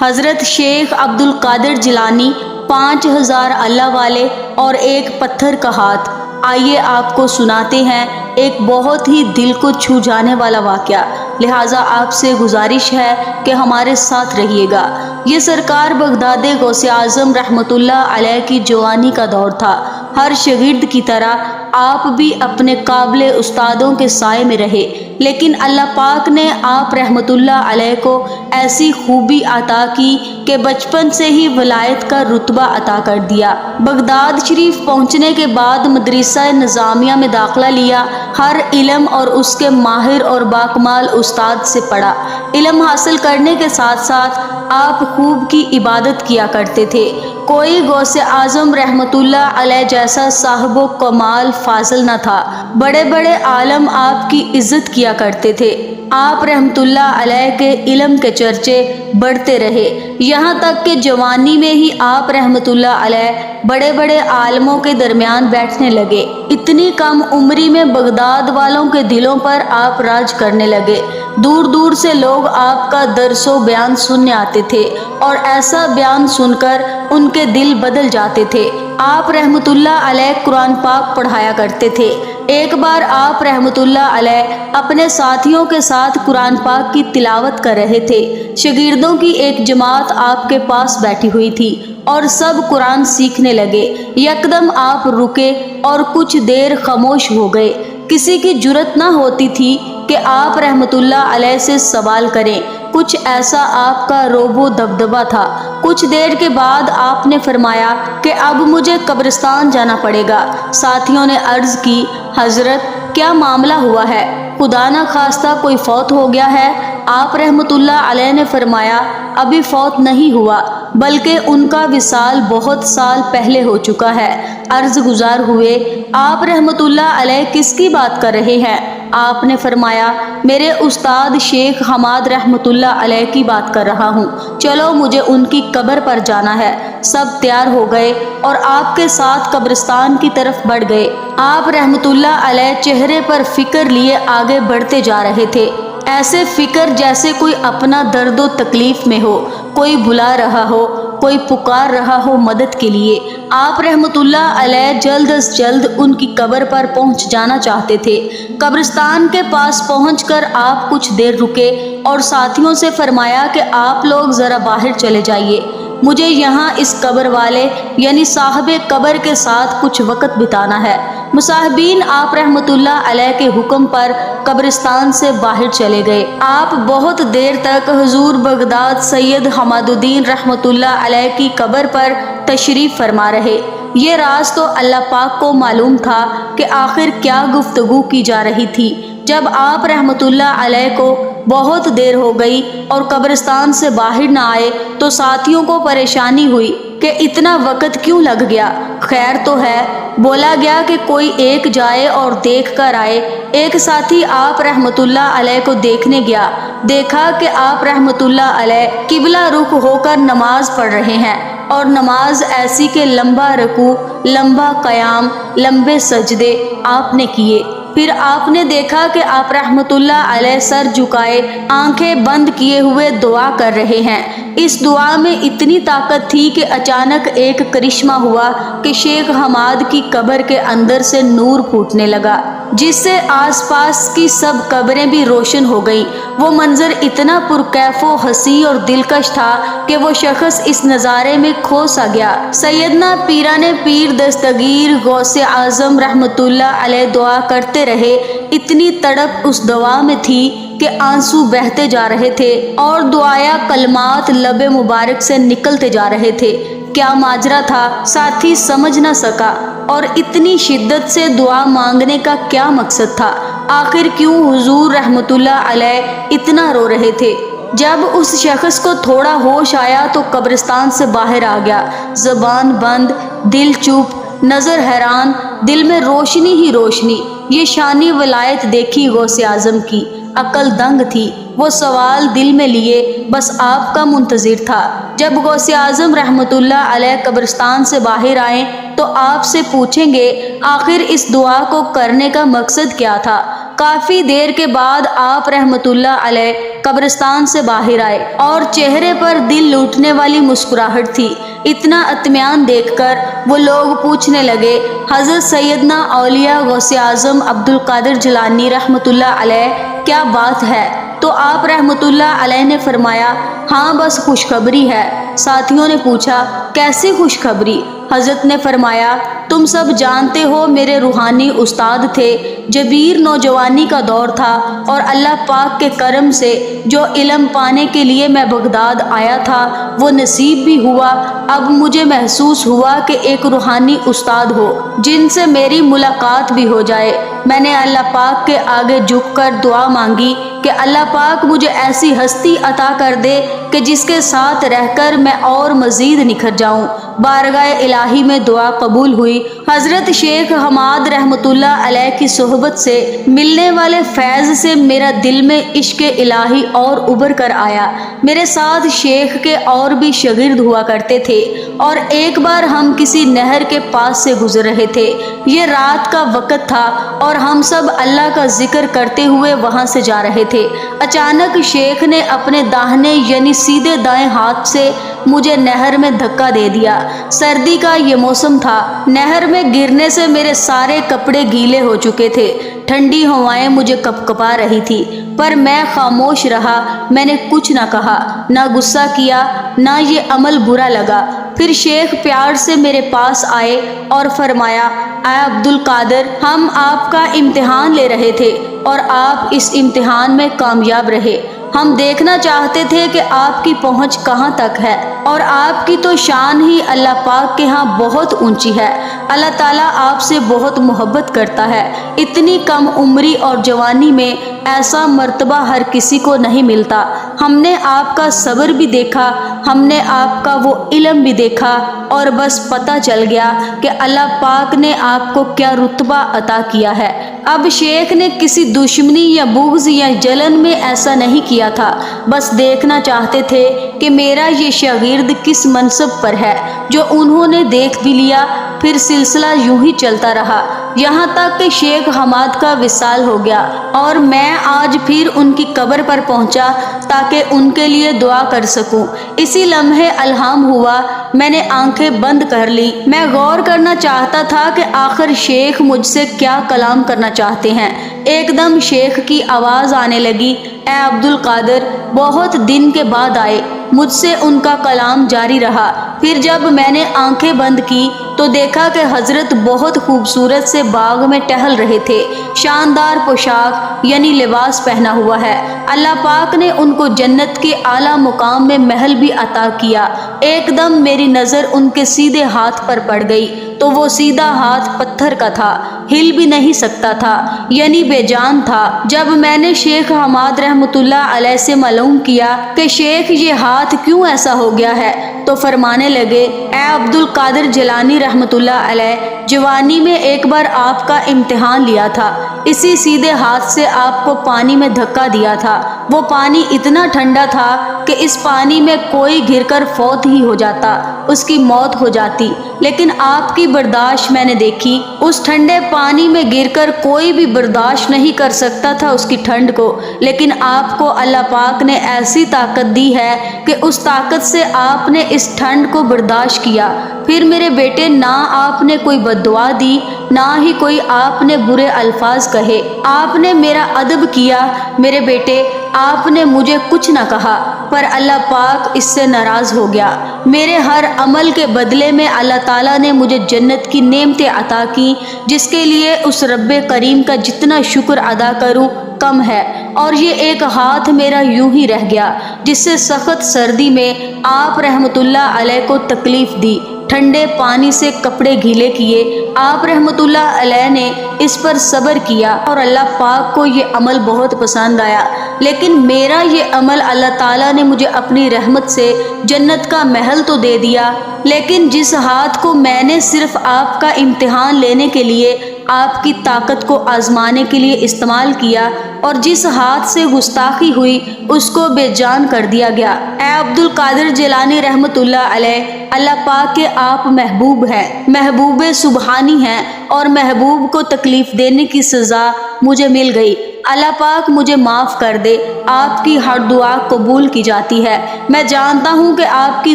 حضرت شیخ عبد القادر جیلانی، 5000 اللہ والے اور ایک پتھر کا ہاتھ۔ آئیے آپ کو سناتے ہیں ایک بہت ہی دل کو چھو جانے والا واقعہ، لہٰذا آپ سے گزارش ہے کہ ہمارے ساتھ رہیے گا۔ یہ سرکار بغداد غوث اعظم رحمۃ اللہ علیہ کی جوانی کا دور تھا۔ ہر شاگرد کی طرح آپ بھی اپنے قابل استادوں کے سائے میں رہے، لیکن اللہ پاک نے آپ رحمۃ اللہ علیہ کو ایسی خوبی عطا کی کہ بچپن سے ہی ولایت کا رتبہ عطا کر دیا۔ بغداد شریف پہنچنے کے بعد مدرسہ نظامیہ میں داخلہ لیا۔ ہر علم اور اس کے ماہر اور باکمال استاد سے پڑھا۔ علم حاصل کرنے کے ساتھ ساتھ آپ خوب کی عبادت کیا کرتے تھے۔ کوئی غوث اعظم رحمۃ اللہ علیہ جیسا صاحب و کمال فاضل نہ تھا۔ بڑے بڑے عالم آپ کی عزت کیا کرتے تھے۔ آپ رحمۃ اللہ علیہ کے علم کے چرچے بڑھتے رہے، یہاں تک کہ جوانی میں ہی آپ رحمۃ اللہ علیہ بڑے بڑے عالموں کے درمیان بیٹھنے لگے۔ اتنی کم عمری میں بغداد والوں کے دلوں پر آپ راج کرنے لگے۔ دور دور سے لوگ آپ کا درس و بیان سننے آتے تھے اور ایسا بیان سن کر ان کے دل بدل جاتے تھے۔ آپ رحمۃ اللہ علیہ قرآن پاک پڑھایا کرتے تھے۔ ایک بار آپ رحمۃ اللہ علیہ اپنے ساتھیوں کے ساتھ قرآن پاک کی تلاوت کر رہے تھے۔ شاگردوں کی ایک جماعت آپ کے پاس بیٹھی ہوئی تھی اور سب قرآن سیکھنے لگے۔ یکدم آپ رکے اور کچھ دیر خاموش ہو گئے۔ کسی کی جرأت نہ ہوتی تھی کہ آپ رحمۃ اللہ علیہ سے سوال کریں، کچھ ایسا آپ کا رعب و دبدبہ تھا۔ کچھ دیر کے بعد آپ نے فرمایا کہ اب مجھے قبرستان جانا پڑے گا۔ ساتھیوں نے عرض کی، حضرت کیا معاملہ ہوا ہے؟ خدا نہ خواستہ کوئی فوت ہو گیا ہے؟ آپ رحمۃ اللہ علیہ نے فرمایا، ابھی فوت نہیں ہوا، بلکہ ان کا وصال بہت سال پہلے ہو چکا ہے۔ عرض گزار ہوئے، آپ رحمۃ اللہ علیہ کس کی بات کر رہے ہیں؟ آپ نے فرمایا، میرے استاد شیخ حماد رحمۃ اللہ علیہ کی بات کر رہا ہوں، چلو مجھے ان کی قبر پر جانا ہے۔ سب تیار ہو گئے اور آپ کے ساتھ قبرستان کی طرف بڑھ گئے۔ آپ رحمۃ اللہ علیہ چہرے پر فکر لیے آگے بڑھتے جا رہے تھے، ایسے فکر جیسے کوئی اپنا درد و تکلیف میں ہو، کوئی بلا رہا ہو، کوئی پکار رہا ہو مدد کے لیے۔ آپ رحمۃ اللہ علیہ جلد از جلد ان کی قبر پر پہنچ جانا چاہتے تھے۔ قبرستان کے پاس پہنچ کر آپ کچھ دیر رکے اور ساتھیوں سے فرمایا کہ آپ لوگ ذرا باہر چلے جائیے، مجھے یہاں اس قبر والے یعنی صاحب قبر کے ساتھ کچھ وقت بتانا ہے۔ مصاحبین آپ رحمۃ اللہ علیہ کے حکم پر قبرستان سے باہر چلے گئے۔ آپ بہت دیر تک حضور بغداد سید حماد الدین رحمۃ اللہ علیہ کی قبر پر تشریف فرما رہے۔ یہ راز تو اللہ پاک کو معلوم تھا کہ آخر کیا گفتگو کی جا رہی تھی۔ جب آپ رحمۃ اللہ علیہ کو بہت دیر ہو گئی اور قبرستان سے باہر نہ آئے تو ساتھیوں کو پریشانی ہوئی کہ اتنا وقت کیوں لگ گیا۔ خیر تو ہے، بولا گیا کہ کوئی ایک جائے اور دیکھ کر آئے۔ ایک ساتھی آپ رحمۃ اللہ علیہ کو دیکھنے گیا، دیکھا کہ آپ رحمۃ اللہ علیہ قبلہ رخ ہو کر نماز پڑھ رہے ہیں، اور نماز ایسی کہ لمبا رکوع، لمبا قیام، لمبے سجدے آپ نے کیے۔ پھر آپ نے دیکھا کہ آپ رحمۃ اللہ علیہ سر جھکائے، آنکھیں بند کیے ہوئے دعا کر رہے ہیں۔ اس دعا میں اتنی طاقت تھی کہ اچانک ایک کرشمہ ہوا کہ شیخ حماد کی قبر کے اندر سے نور پھوٹنے لگا، جس سے آس پاس کی سب قبریں بھی روشن ہو گئیں۔ وہ منظر اتنا پرکیف و حسین اور دلکش تھا کہ وہ شخص اس نظارے میں کھو سا گیا۔ سیدنا پیران پیر دستگیر غوث اعظم رحمۃ اللہ علیہ دعا کرتے رہے۔ اتنی تڑپ اس دعا میں تھی کہ آنسو بہتے جا رہے تھے اور دعایا کلمات لب مبارک سے نکلتے جا رہے تھے۔ کیا ماجرا تھا ساتھی سمجھ نہ سکا، اور اتنی شدت سے دعا مانگنے کا کیا مقصد تھا؟ آخر کیوں حضور رحمۃ اللہ علیہ اتنا رو رہے تھے؟ جب اس شخص کو تھوڑا ہوش آیا تو قبرستان سے باہر آ گیا، زبان بند، دل چپ، نظر حیران، دل میں روشنی ہی روشنی۔ یہ شانی ولایت دیکھی غوث اعظم کی، عقل دنگ تھی۔ وہ سوال دل میں لیے بس آپ کا منتظر تھا۔ جب غوث اعظم رحمۃ اللہ علیہ قبرستان سے باہر آئیں تو آپ سے پوچھیں گے، آخر اس دعا کو کرنے کا مقصد کیا تھا؟ کافی دیر کے بعد آپ رحمت اللہ علیہ قبرستان سے باہر آئے اور چہرے پر دل لوٹنے والی مسکراہٹ تھی۔ اتنا اطمینان دیکھ کر وہ لوگ پوچھنے لگے، حضرت سیدنا اولیاء غوث اعظم عبد القادر جیلانی رحمت اللہ علیہ کیا بات ہے؟ تو آپ رحمت اللہ علیہ نے فرمایا، ہاں بس خوشخبری ہے۔ ساتھیوں نے پوچھا، کیسی خوشخبری؟ حضرت نے فرمایا، تم سب جانتے ہو میرے روحانی استاد تھے، جبیر نوجوانی کا دور تھا اور اللہ پاک کے کرم سے جو علم پانے کے لیے میں بغداد آیا تھا وہ نصیب بھی ہوا۔ اب مجھے محسوس ہوا کہ ایک روحانی استاد ہو جن سے میری ملاقات بھی ہو جائے۔ میں نے اللہ پاک کے آگے جھک کر دعا مانگی کہ اللہ پاک مجھے ایسی ہستی عطا کر دے کہ جس کے ساتھ رہ کر میں اور مزید نکھر جاؤں۔ بارگاہ الہی میں دعا قبول ہوئی۔ حضرت شیخ حماد رحمت اللہ علیہ کی صحبت سے ملنے والے فیض سے میرا دل میں عشق الہی اور ابھر کر آیا۔ میرے ساتھ شیخ کے اور بھی شاگرد ہوا کرتے تھے اور ایک بار ہم کسی نہر کے پاس سے گزر رہے تھے۔ یہ رات کا وقت تھا اور ہم سب اللہ کا ذکر کرتے ہوئے وہاں سے جا رہے تھے۔ اچانک شیخ نے اپنے داہنے یعنی سیدھے دائیں ہاتھ سے مجھے نہر میں دھکا دے دیا۔ سردی کا یہ موسم تھا۔ نہر میں گرنے سے میرے سارے کپڑے گیلے ہو چکے تھے۔ ٹھنڈی ہوائیں مجھے کپکپا رہی تھی پر میں خاموش رہا۔ میں نے کچھ نہ کہا، نہ غصہ کیا، نہ یہ عمل برا لگا۔ پھر شیخ پیار سے میرے پاس آئے اور فرمایا، اے عبد القادر، ہم آپ کا امتحان لے رہے تھے اور آپ اس امتحان میں کامیاب رہے۔ ہم دیکھنا چاہتے تھے کہ آپ کی پہنچ کہاں تک ہے، اور آپ کی تو شان ہی اللہ پاک کے ہاں بہت اونچی ہے۔ اللہ تعالیٰ آپ سے بہت محبت کرتا ہے۔ اتنی کم عمری اور جوانی میں ایسا مرتبہ ہر کسی کو نہیں ملتا۔ ہم نے آپ کا صبر بھی دیکھا، ہم نے آپ کا وہ علم بھی دیکھا، اور بس پتہ چل گیا کہ اللہ پاک نے آپ کو کیا رتبہ عطا کیا ہے۔ اب شیخ نے کسی دشمنی یا بغض یا جلن میں ایسا نہیں کیا تھا، بس دیکھنا چاہتے تھے کہ میرا یہ شاگرد کس منصب پر ہے، جو انہوں نے دیکھ بھی لیا۔ پھر سلسلہ یوں ہی چلتا رہا یہاں تک کہ شیخ حماد کا وصال ہو گیا اور میں آج پھر ان کی قبر پر پہنچا تاکہ ان کے لیے دعا کر سکوں۔ اسی لمحے الہام ہوا، میں نے آنکھیں بند کر لی۔ میں غور کرنا چاہتا تھا کہ آخر شیخ مجھ سے کیا کلام کرنا چاہتے ہیں۔ ایک دم شیخ کی آواز آنے لگی، اے عبد القادر، بہت دن کے بعد آئے۔ مجھ سے ان کا کلام جاری رہا۔ پھر جب میں نے آنکھیں بند کی تو دیکھا کہ حضرت بہت خوبصورت سے باغ میں ٹہل رہے تھے۔ شاندار پوشاک یعنی لباس پہنا ہوا ہے۔ اللہ پاک نے ان کو جنت کے اعلیٰ مقام میں محل بھی عطا کیا۔ ایک دم میری نظر ان کے سیدھے ہاتھ پر پڑ گئی تو وہ سیدھا ہاتھ پتھر کا تھا، ہل بھی نہیں سکتا تھا، یعنی بے جان تھا۔ جب میں نے شیخ حماد رحمت اللہ علیہ سے معلوم کیا کہ شیخ یہ ہاتھ کیوں ایسا ہو گیا ہے تو فرمانے لگے، اے عبد القادر جیلانی رحمت اللہ علیہ، جوانی میں ایک بار آپ کا امتحان لیا تھا۔ اسی سیدھے ہاتھ سے آپ کو پانی میں دھکا دیا تھا۔ وہ پانی اتنا ٹھنڈا تھا کہ اس پانی میں کوئی گر کر فوت ہی ہو جاتا، اس کی موت ہو جاتی، لیکن آپ کی برداشت میں نے دیکھی۔ اس ٹھنڈے پانی میں گر کر کوئی بھی برداشت نہیں کر سکتا تھا اس کی ٹھنڈ کو، لیکن آپ کو اللہ پاک نے ایسی طاقت دی ہے کہ اس طاقت سے آپ نے اس ٹھنڈ کو برداشت کیا۔ پھر میرے بیٹے، نہ آپ نے کوئی بد دعا دی، نہ ہی کوئی آپ نے برے الفاظ کہے۔ آپ نے میرا ادب کیا۔ میرے بیٹے، آپ نے مجھے کچھ نہ کہا، پر اللہ پاک اس سے ناراض ہو گیا۔ میرے ہر عمل کے بدلے میں اللہ تعالیٰ نے مجھے جنت کی نعمتیں عطا کی، جس کے لیے اس رب کریم کا جتنا شکر ادا کروں کم ہے۔ اور یہ ایک ہاتھ میرا یوں ہی رہ گیا جس سے سخت سردی میں آپ رحمت اللہ علیہ کو تکلیف دی، ٹھنڈے پانی سے کپڑے گیلے کیے۔ آپ رحمت اللہ علیہ نے اس پر صبر کیا اور اللہ پاک کو یہ عمل بہت پسند آیا، لیکن میرا یہ عمل اللہ تعالیٰ نے مجھے اپنی رحمت سے جنت کا محل تو دے دیا، لیکن جس ہاتھ کو میں نے صرف آپ کا امتحان لینے کے لیے، آپ کی طاقت کو آزمانے کے لیے استعمال کیا، اور جس ہاتھ سے گستاخی ہوئی اس کو بے جان کر دیا گیا۔ اے عبد القادر جیلانی رحمت اللہ علیہ، اللہ پاک کے آپ محبوب ہیں، محبوب سبحانی ہیں، اور محبوب کو تکلیف دینے کی سزا مجھے مل گئی۔ اللہ پاک مجھے معاف کر دے، آپ کی ہر دعا قبول کی جاتی ہے، میں جانتا ہوں کہ آپ کی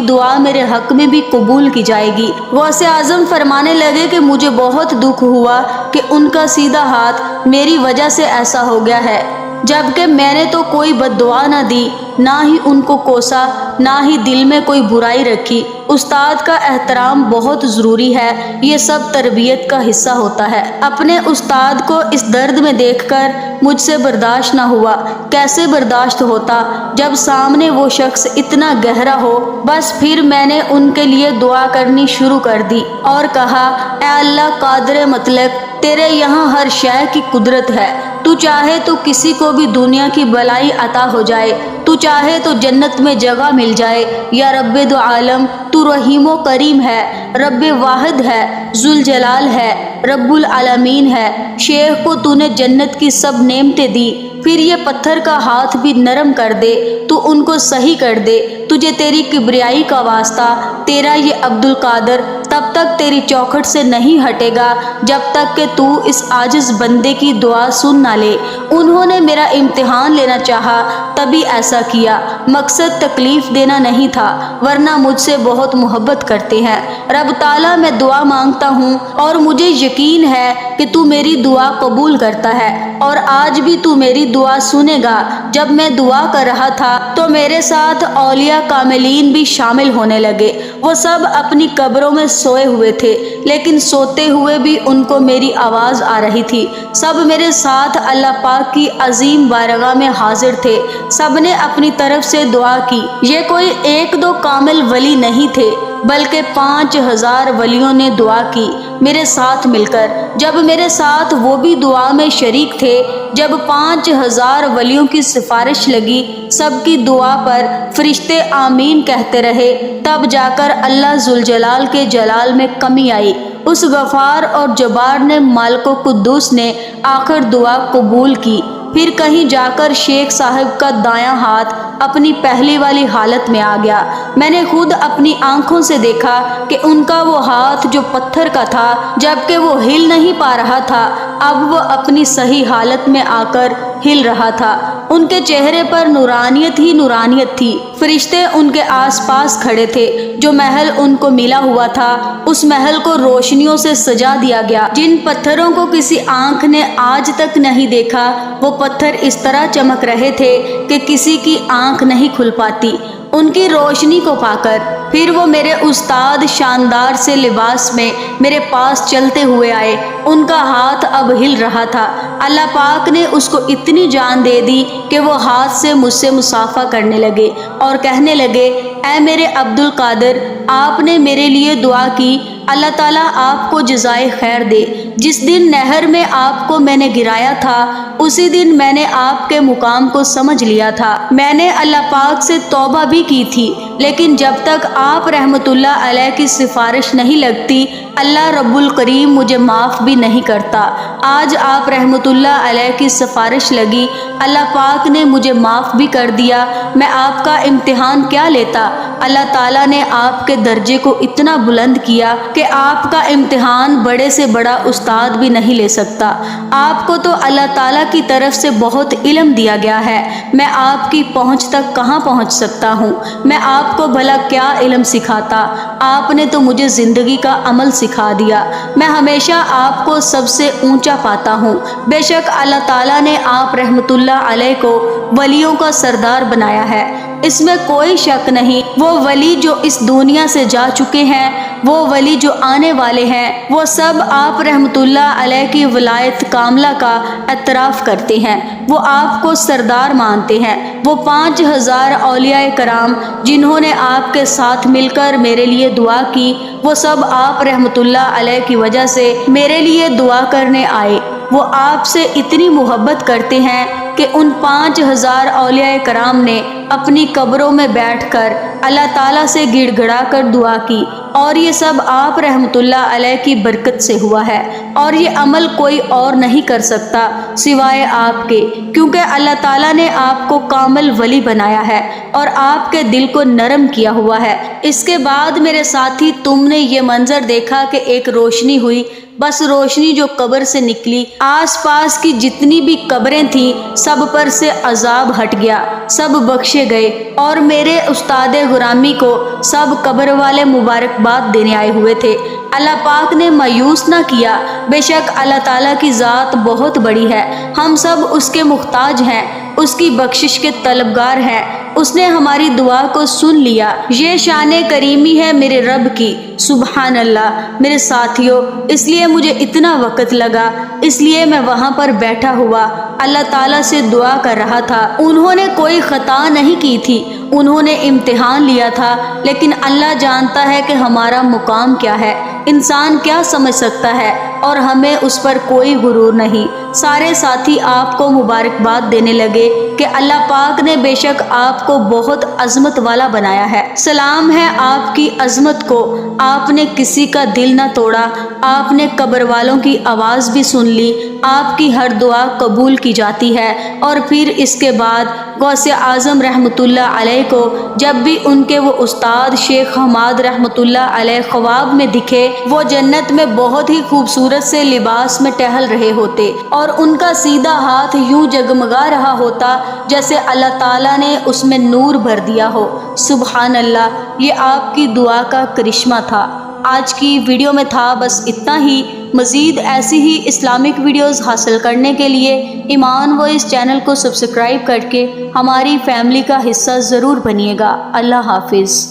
دعا میرے حق میں بھی قبول کی جائے گی۔ غوث اعظم فرمانے لگے کہ مجھے بہت دکھ ہوا کہ ان کا سیدھا ہاتھ میری وجہ سے ایسا ہو گیا ہے، جبکہ میں نے تو کوئی بد دعا نہ دی، نہ ہی ان کو کوسا، نہ ہی دل میں کوئی برائی رکھی۔ استاد کا احترام بہت ضروری ہے، یہ سب تربیت کا حصہ ہوتا ہے۔ اپنے استاد کو اس درد میں دیکھ کر مجھ سے برداشت نہ ہوا۔ کیسے برداشت ہوتا جب سامنے وہ شخص اتنا گہرا ہو؟ بس پھر میں نے ان کے لیے دعا کرنی شروع کر دی اور کہا، اے اللہ قادر مطلق، تیرے یہاں ہر شے کی قدرت ہے، تو چاہے تو کسی کو بھی دنیا کی بلائی عطا ہو جائے، تو چاہے تو جنت میں جگہ مل جائے۔ یا رب دو عالم، تو رحیم و کریم ہے، رب واحد ہے، ذوالجلال ہے، رب العالمین ہے۔ شیخ کو تو نے جنت کی سب نعمتیں دی، پھر یہ پتھر کا ہاتھ بھی نرم کر دے، تو ان کو صحیح کر دے۔ تجھے تیری کبریائی کا واسطہ، تیرا یہ عبد القادر تب تک تیری چوکھٹ سے نہیں ہٹے گا جب تک کہ تو اس عاجز بندے کی دعا سن نہ لے۔ انہوں نے میرا امتحان لینا چاہا تبھی ایسا کیا، مقصد تکلیف دینا نہیں تھا، ورنہ مجھ سے بہت محبت کرتے ہیں۔ رب تعالیٰ میں دعا مانگتا ہوں اور مجھے یقین ہے کہ تو میری دعا قبول کرتا ہے، اور آج بھی تو میری دعا سنے گا۔ جب میں دعا کر رہا تھا تو میرے ساتھ اولیاء کاملین بھی شامل ہونے لگے۔ وہ سب اپنی قبروں میں سوئے ہوئے تھے، لیکن سوتے ہوئے بھی ان کو میری آواز آ رہی تھی۔ سب میرے ساتھ اللہ پاک کی عظیم بارگاہ میں حاضر تھے، سب نے اپنی طرف سے دعا کی۔ یہ کوئی ایک دو کامل ولی نہیں تھے، بلکہ 5000 ولیوں نے دعا کی میرے ساتھ مل کر۔ جب میرے ساتھ وہ بھی دعا میں شریک تھے، جب 5000 ولیوں کی سفارش لگی، سب کی دعا پر فرشتے آمین کہتے رہے، تب جا کر اللہ ذوالجلال کے جلال میں کمی آئی۔ اس غفار اور جبار نے مالک و قدوس نے آخر دعا قبول کی۔ پھر کہیں جا کر شیخ صاحب کا دایاں ہاتھ اپنی پہلی والی حالت میں آ گیا۔ میں نے خود اپنی آنکھوں سے دیکھا کہ ان کا وہ ہاتھ جو پتھر کا تھا، جبکہ وہ ہل نہیں پا رہا تھا، اب وہ اپنی صحیح حالت میں آ کر ہل رہا تھا۔ ان کے چہرے پر نورانیت ہی نورانیت تھی۔ فرشتے ان کے آس پاس کھڑے تھے۔ جو محل ان کو ملا ہوا تھا، اس محل کو روشنیوں سے سجا دیا گیا۔ جن پتھروں کو کسی آنکھ نے آج تک نہیں دیکھا، وہ پتھر اس طرح چمک رہے تھے کہ کسی کی آنکھ نہیں کھل پاتی ان کی روشنی کو پا کر۔ پھر وہ میرے استاد شاندار سے لباس میں میرے پاس چلتے ہوئے آئے۔ ان کا ہاتھ اب ہل رہا تھا۔ اللہ پاک نے اس کو اتنی جان دے دی کہ وہ ہاتھ سے مجھ سے مصافحہ کرنے لگے اور کہنے لگے، اے میرے عبد القادر، آپ نے میرے لیے دعا کی، اللہ تعالیٰ آپ کو جزائے خیر دے۔ جس دن نہر میں آپ کو میں نے گرایا تھا، اسی دن میں نے آپ کے مقام کو سمجھ لیا تھا۔ میں نے اللہ پاک سے توبہ بھی کی تھی، لیکن جب تک آپ رحمت اللہ علیہ کی سفارش نہیں لگتی، اللہ رب الکریم مجھے معاف بھی نہیں کرتا۔ آج آپ رحمت اللہ علیہ کی سفارش لگی، اللہ پاک نے مجھے معاف بھی کر دیا۔ میں آپ کا امتحان کیا لیتا؟ اللہ تعالیٰ نے آپ کے درجے کو اتنا بلند کیا کہ آپ کا امتحان بڑے سے بڑا استاد بھی نہیں لے سکتا۔ آپ کو تو اللہ تعالیٰ کی طرف سے بہت علم دیا گیا ہے، میں آپ کی پہنچ تک کہاں پہنچ سکتا ہوں؟ میں آپ کو بھلا کیا علم سکھاتا؟ آپ نے تو مجھے زندگی کا عمل سکھا دیا۔ میں ہمیشہ آپ کو سب سے اونچا پاتا ہوں۔ بے شک اللہ تعالیٰ نے آپ رحمت اللہ علیہ کو ولیوں کا سردار بنایا ہے، اس میں کوئی شک نہیں۔ وہ ولی جو اس دنیا سے جا چکے ہیں، وہ ولی جو آنے والے ہیں، وہ سب آپ رحمت اللہ علیہ کی ولایت کاملہ کا اعتراف کرتے ہیں، وہ آپ کو سردار مانتے ہیں۔ وہ 5000 اولیاء کرام جنہوں نے آپ کے ساتھ مل کر میرے لیے دعا کی، وہ سب آپ رحمت اللہ علیہ کی وجہ سے میرے لیے دعا کرنے آئے۔ وہ آپ سے اتنی محبت کرتے ہیں کہ ان 5000 اولیاء کرام نے اپنی قبروں میں بیٹھ کر اللہ تعالیٰ سے گڑ گڑا کر دعا کی، اور یہ سب آپ رحمت اللہ علیہ کی برکت سے ہوا ہے، اور یہ عمل کوئی اور نہیں کر سکتا سوائے آپ کے، کیونکہ اللہ تعالیٰ نے آپ کو کامل ولی بنایا ہے اور آپ کے دل کو نرم کیا ہوا ہے۔ اس کے بعد میرے ساتھی، تم نے یہ منظر دیکھا کہ ایک روشنی ہوئی بس روشنی جو قبر سے نکلی، آس پاس کی جتنی بھی قبریں تھیں سب پر سے عذاب ہٹ گیا، سب بخشے گئے، اور میرے استاد غرامی کو سب قبر والے مبارکباد دینے آئے ہوئے تھے۔ اللہ پاک نے مایوس نہ کیا، بے شک اللہ تعالیٰ کی ذات بہت بڑی ہے، ہم سب اس کے محتاج ہیں، اس کی بخشش کے طلبگار ہیں، اس نے ہماری دعا کو سن لیا۔ یہ شان کریمی ہے میرے رب کی، سبحان اللہ۔ میرے ساتھیوں، اس لیے مجھے اتنا وقت لگا، اس لیے میں وہاں پر بیٹھا ہوا اللہ تعالیٰ سے دعا کر رہا تھا۔ انہوں نے کوئی خطا نہیں کی تھی، انہوں نے امتحان لیا تھا، لیکن اللہ جانتا ہے کہ ہمارا مقام کیا ہے، انسان کیا سمجھ سکتا ہے، اور ہمیں اس پر کوئی غرور نہیں۔ سارے ساتھی آپ کو مبارکباد دینے لگے کہ اللہ پاک نے بے شک آپ کو بہت عظمت والا بنایا ہے، سلام ہے آپ کی عظمت کو، آپ نے کسی کا دل نہ توڑا، آپ نے قبر والوں کی آواز بھی سن لی، آپ کی ہر دعا قبول کی جاتی ہے۔ اور پھر اس کے بعد غوث اعظم رحمۃ اللہ علیہ کو جب بھی ان کے وہ استاد شیخ حماد رحمۃ اللہ علیہ خواب میں دکھے، وہ جنت میں بہت ہی خوبصورت سے لباس میں ٹہل رہے ہوتے، اور ان کا سیدھا ہاتھ یوں جگمگا رہا ہوتا جیسے اللہ تعالیٰ نے اس میں نور بھر دیا ہو۔ سبحان اللہ، یہ آپ کی دعا کا کرشمہ تھا۔ آج کی ویڈیو میں تھا بس اتنا ہی۔ مزید ایسی ہی اسلامک ویڈیوز حاصل کرنے کے لیے ایمان وائس چینل کو سبسکرائب کر کے ہماری فیملی کا حصہ ضرور بنیے گا۔ اللہ حافظ۔